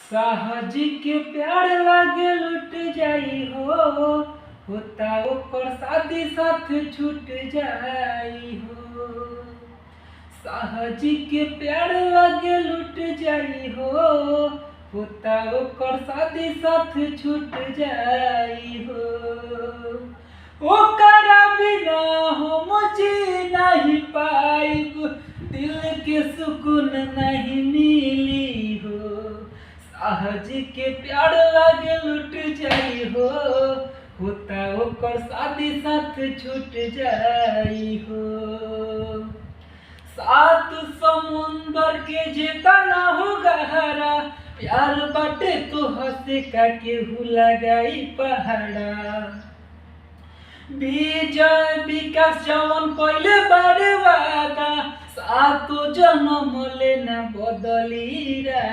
साहजी के प्यार लागे लुट जाई होता ओकर शादी साथ छूट जाई हो। साहजी के प्यार लागे लुट जाई होता ओकर शादी साथ छूट जाई हो। ओकरा बिना हम जी नहीं पाइब, दिल के सुकून नहीं मिली हो। साहजी के प्यार लागे लुट जाई होता ओकर शादी साथ छूट जाई हो। सात समुंदर के जेतना हो गहरा, प्यार बाटे तो हंसे का केहू लगाई पहाड़ा। विजय विकास जवन कइले बारे वादा, सातो जन्म लेना बदली रा।